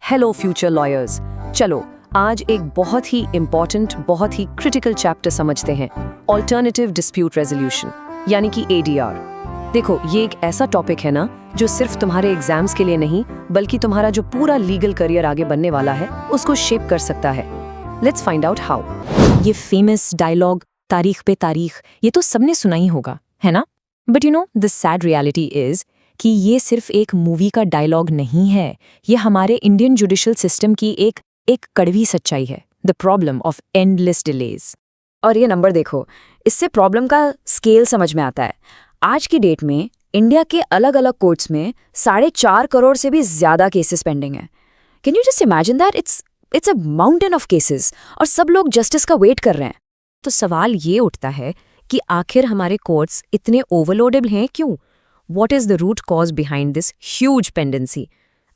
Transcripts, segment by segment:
Hello future lawyers, चलो आज एक बहुत ही इंपॉर्टेंट, बहुत ही क्रिटिकल चैप्टर समझते हैं, ऑल्टरनेटिव डिस्प्यूट रेजोल्यूशन यानी कि ADR। देखो, ये एक ऐसा टॉपिक है ना जो सिर्फ तुम्हारे एग्जाम्स के लिए नहीं बल्कि तुम्हारा जो पूरा लीगल करियर आगे बनने वाला है उसको शेप कर सकता है। Let's find out how. ये फेमस डायलॉग तारीख पे तारीख, ये तो सबने सुना ही होगा, है ना? But you know the sad reality is कि ये सिर्फ एक मूवी का डायलॉग नहीं है, ये हमारे इंडियन जुडिशियल सिस्टम की एक कड़वी सच्चाई है। The problem of endless delays. और ये नंबर देखो, इससे प्रॉब्लम का स्केल समझ में आता है। आज की डेट में इंडिया के अलग अलग कोर्ट्स में 4.5 करोड़ से भी ज्यादा केसेस पेंडिंग है। Can you just imagine that? It's a mountain of cases और सब लोग जस्टिस का वेट कर रहे हैं। तो सवाल ये उठता है कि आखिर हमारे कोर्ट्स इतने ओवरलोडेड हैं क्यों? What is the root cause behind this huge pendency?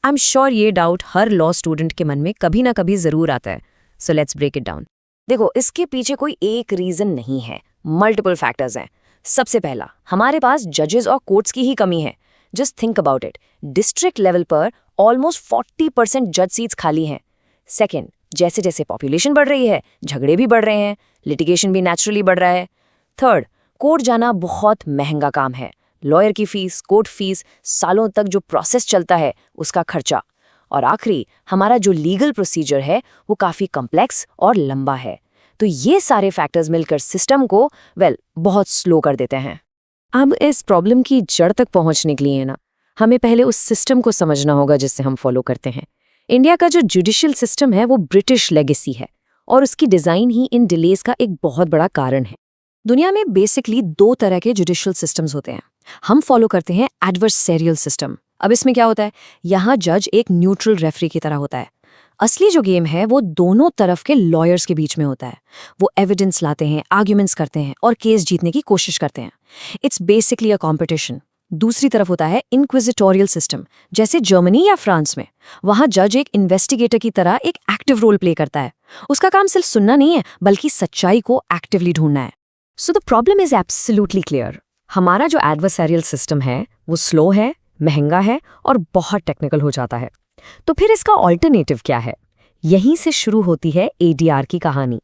I'm sure ये डाउट हर लॉ स्टूडेंट के मन में कभी ना कभी जरूर आता है। So let's break it down. देखो, इसके पीछे कोई एक रीजन नहीं है, मल्टीपल फैक्टर्स हैं। सबसे पहला, हमारे पास जजेस और कोर्ट्स की ही कमी है। Just think about it, district level पर ऑलमोस्ट 40% जज सीट्स खाली हैं। सेकेंड, जैसे जैसे पॉपुलेशन बढ़ रही है, झगड़े भी बढ़ रहे हैं, लिटिगेशन भी नेचुरली बढ़ रहा है। थर्ड, कोर्ट जाना बहुत महंगा काम है। लॉयर की फीस, कोर्ट फीस, सालों तक जो प्रोसेस चलता है उसका खर्चा। और आखिरी, हमारा जो लीगल प्रोसीजर है वो काफ़ी कॉम्प्लेक्स और लंबा है। तो ये सारे फैक्टर्स मिलकर सिस्टम को बहुत स्लो कर देते हैं। अब इस प्रॉब्लम की जड़ तक पहुंचने के लिए ना हमें पहले उस सिस्टम को समझना होगा जिससे हम फॉलो करते हैं। इंडिया का जो जुडिशियल सिस्टम है वो ब्रिटिश लेगेसी है और उसकी डिज़ाइन ही इन डिलेज का एक बहुत बड़ा कारण है। दुनिया में बेसिकली 2 तरह के जुडिशियल सिस्टम्स होते हैं। हम फॉलो करते हैं एडवर्सरियल सिस्टम। अब इसमें क्या होता है, यहाँ जज एक न्यूट्रल रेफरी की तरह होता है। असली जो गेम है वो दोनों तरफ के लॉयर्स के बीच में होता है। वो एविडेंस लाते हैं, आर्ग्यूमेंट्स करते हैं और केस जीतने की कोशिश करते हैं। It's basically a competition. दूसरी तरफ होता है इंक्विजिटोरियल सिस्टम, जैसे जर्मनी या फ्रांस में। वहाँ जज एक इन्वेस्टिगेटर की तरह एक एक्टिव रोल प्ले करता है। उसका काम सिर्फ सुनना नहीं है बल्कि सच्चाई को एक्टिवली ढूंढना है। So the problem is absolutely clear. हमारा जो एडवर्सरियल सिस्टम है वो स्लो है, महंगा है और बहुत टेक्निकल हो जाता है। तो फिर इसका ऑल्टरनेटिव क्या है? यहीं से शुरू होती है ADR की कहानी।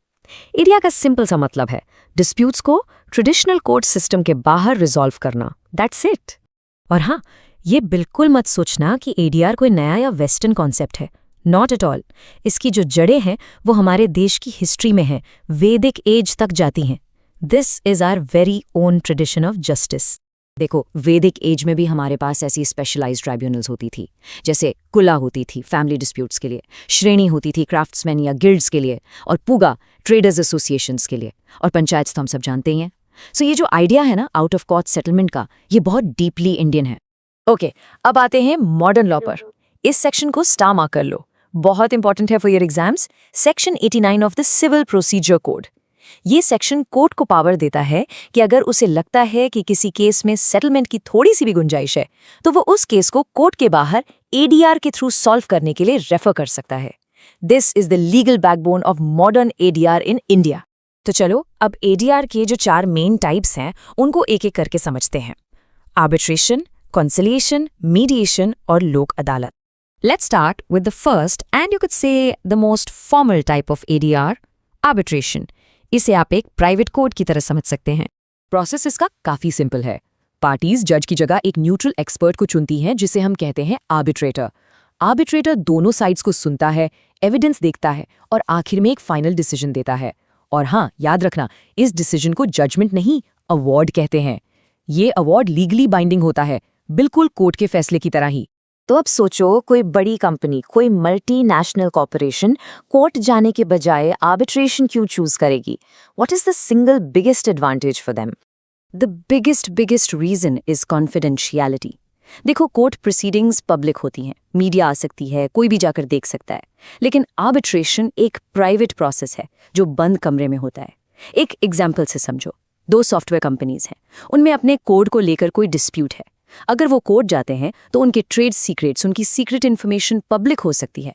ADR का सिंपल सा मतलब है डिस्प्यूट्स को ट्रेडिशनल कोर्ट सिस्टम के बाहर रिजॉल्व करना। That's it. और हाँ, ये बिल्कुल मत सोचना कि ADR कोई नया या वेस्टर्न कॉन्सेप्ट है। Not at all. इसकी जो जड़ें हैं वो हमारे देश की हिस्ट्री में हैं, वैदिक एज तक जाती हैं। This is our very own tradition of justice. देखो, वैदिक एज में भी हमारे पास ऐसी स्पेशलाइज्ड ट्राइब्यूनल्स होती थी, जैसे कुला होती थी फैमिली डिस्प्यूट्स के लिए, श्रेणी होती थी क्राफ्ट्समैन या गिल्ड्स के लिए, और पुगा ट्रेडर्स एसोसिएशंस के लिए, और पंचायत तो हम सब जानते ही हैं। सो ये जो आइडिया है ना आउट ऑफ कोर्ट सेटलमेंट का, ये बहुत डीपली इंडियन है। ओके, अब आते हैं मॉडर्न लॉ पर। इस सेक्शन को स्टार मार्क कर लो, बहुत इंपॉर्टेंट है for your exams. Section 89 of the civil procedure code. ये सेक्शन कोर्ट को पावर देता है कि अगर उसे लगता है कि किसी केस में सेटलमेंट की थोड़ी सी भी गुंजाइश है तो वो उस केस को कोर्ट के बाहर ADR के थ्रू सॉल्व करने के लिए रेफर कर सकता है। This is the legal backbone of modern ADR in India. तो चलो अब ADR के जो 4 मेन टाइप्स हैं उनको एक एक करके समझते हैं। आर्बिट्रेशन, कॉन्सिलिएशन, मीडिएशन और लोक अदालत। Let's start with the first and you could say the most formal type of ADR, arbitration. इसे आप एक प्राइवेट कोर्ट की तरह समझ सकते हैं। प्रोसेस इसका काफी सिंपल है। पार्टीज जज की जगह एक न्यूट्रल एक्सपर्ट को चुनती हैं जिसे हम कहते हैं आर्बिट्रेटर। आर्बिट्रेटर दोनों साइड्स को सुनता है, एविडेंस देखता है और आखिर में एक फाइनल डिसीजन देता है। और हाँ, याद रखना, इस डिसीजन को जजमेंट नहीं, अवार्ड कहते हैं। ये अवार्ड लीगली बाइंडिंग होता है, बिल्कुल कोर्ट के फैसले की तरह ही। तो अब सोचो, कोई बड़ी कंपनी, कोई मल्टीनेशनल कॉर्पोरेशन कोर्ट जाने के बजाय आर्बिट्रेशन क्यों चूज करेगी? What is the single biggest advantage for them? The biggest reason is confidentiality. देखो, कोर्ट प्रोसीडिंग्स पब्लिक होती हैं, मीडिया आ सकती है, कोई भी जाकर देख सकता है। लेकिन आर्बिट्रेशन एक प्राइवेट प्रोसेस है जो बंद कमरे में होता है। एक एग्जाम्पल से समझो, 2 सॉफ्टवेयर कंपनीज हैं, उनमें अपने कोड को लेकर कोई डिस्प्यूट है। अगर वो कोर्ट जाते हैं तो उनके ट्रेड सीक्रेट्स, उनकी सीक्रेट इन्फॉर्मेशन पब्लिक हो सकती है।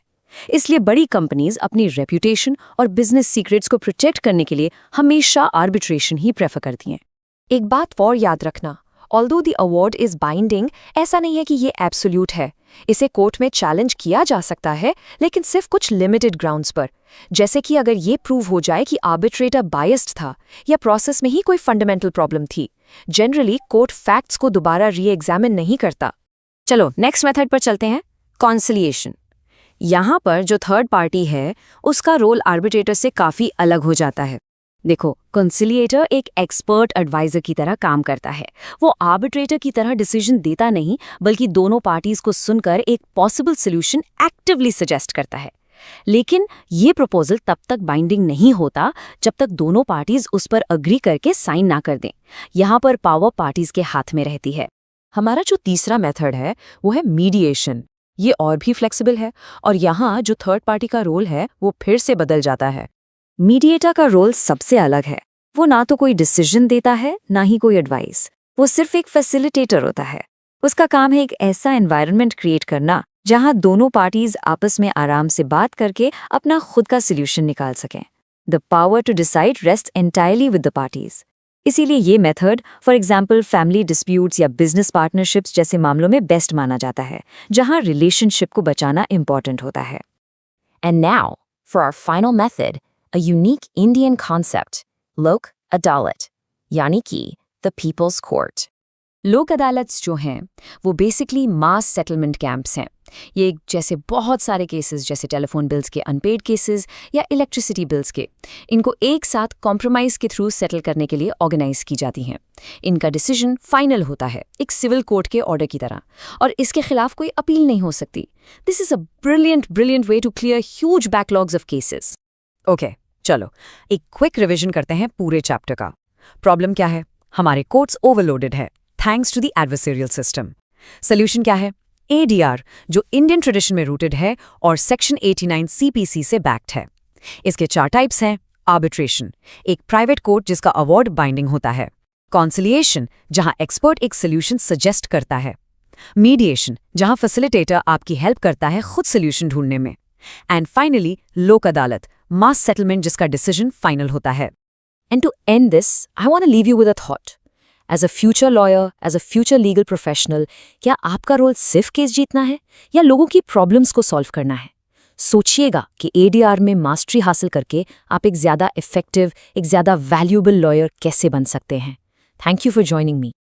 इसलिए बड़ी कंपनीज अपनी रेप्यूटेशन और बिजनेस सीक्रेट्स को प्रोटेक्ट करने के लिए हमेशा आर्बिट्रेशन ही प्रेफर करती हैं। एक बात और याद रखना, although the award is binding, ऐसा नहीं है कि ये एब्सोल्यूट है। इसे कोर्ट में चैलेंज किया जा सकता है, लेकिन सिर्फ कुछ लिमिटेड ग्राउंड्स पर, जैसे कि अगर ये प्रूव हो जाए कि आर्बिट्रेटर बायस्ड था या प्रोसेस में ही कोई फंडामेंटल प्रॉब्लम थी। जनरली कोर्ट फैक्ट्स को दोबारा री-एग्जामिन नहीं करता। चलो नेक्स्ट मेथड पर चलते हैं, कॉन्सिलिएशन। यहाँ पर जो थर्ड पार्टी है उसका रोल आर्बिट्रेटर से काफ़ी अलग हो जाता है। देखो, कंसिलिएटर एक एक्सपर्ट एडवाइजर की तरह काम करता है। वो आर्बिट्रेटर की तरह डिसीजन देता नहीं, बल्कि दोनों पार्टीज को सुनकर एक पॉसिबल सोल्यूशन एक्टिवली सजेस्ट करता है। लेकिन ये प्रपोजल तब तक बाइंडिंग नहीं होता जब तक दोनों पार्टीज उस पर अग्री करके साइन ना कर दें। यहाँ पर पावर पार्टीज के हाथ में रहती है। हमारा जो तीसरा मेथड है वो है मीडिएशन। ये और भी फ्लेक्सिबल है, और यहाँ जो थर्ड पार्टी का रोल है वो फिर से बदल जाता है। मीडिएटर का रोल सबसे अलग है। वो ना तो कोई डिसीजन देता है, ना ही कोई एडवाइस। वो सिर्फ एक फैसिलिटेटर होता है। उसका काम है एक ऐसा एनवायरनमेंट क्रिएट करना जहां दोनों पार्टीज आपस में आराम से बात करके अपना खुद का सोल्यूशन निकाल सकें। The power to decide rest entirely with the parties. इसीलिए ये method for example family disputes या बिजनेस पार्टनरशिप्स जैसे मामलों में बेस्ट माना जाता है, जहां रिलेशनशिप को बचाना इंपॉर्टेंट होता है। And now, for our final method, a unique Indian concept, Lok Adalat, यानी कि the People's Court. लोक अदालत्स जो हैं वो बेसिकली मास सेटलमेंट कैंप्स हैं। ये जैसे बहुत सारे केसेस, जैसे टेलीफोन बिल्स के अनपेड केसेस या इलेक्ट्रिसिटी बिल्स के, इनको एक साथ कॉम्प्रोमाइज़ के थ्रू सेटल करने के लिए ऑर्गेनाइज की जाती हैं। इनका डिसीजन फाइनल होता है एक सिविल कोर्ट के ऑर्डर की तरह, और इसके खिलाफ कोई अपील नहीं हो सकती। This is a brilliant way to clear huge backlogs of cases. Okay, चलो एक क्विक रिवीजन करते हैं पूरे चैप्टर का। प्रॉब्लम क्या है? हमारे कोर्ट्स ओवरलोडेड है thanks to the adversarial system. Solution क्या है? ADR, जो इंडियन ट्रेडिशन में रूटेड है और सेक्शन 89 CPC से बैक्ड है। इसके 4 टाइप्स हैं। आर्बिट्रेशन, एक प्राइवेट कोर्ट जिसका अवार्ड बाइंडिंग होता है। कॉन्सिलिएशन, जहां एक्सपर्ट एक सोल्यूशन सजेस्ट करता है। मीडिएशन, जहां फैसिलिटेटर आपकी हेल्प करता है खुद सोल्यूशन ढूंढने में। एंड फाइनली लोक अदालत, मास सेटलमेंट जिसका डिसीजन फाइनल होता है। And to end this, I want to leave you with a thought. As a future lawyer, as a future legal professional, क्या आपका रोल सिर्फ केस जीतना है या लोगों की प्रॉब्लम्स को सॉल्व करना है? सोचिएगा कि ADR में मास्टरी हासिल करके आप एक ज़्यादा इफेक्टिव, एक ज़्यादा वैल्यूएबल लॉयर कैसे बन सकते हैं। Thank you for joining me.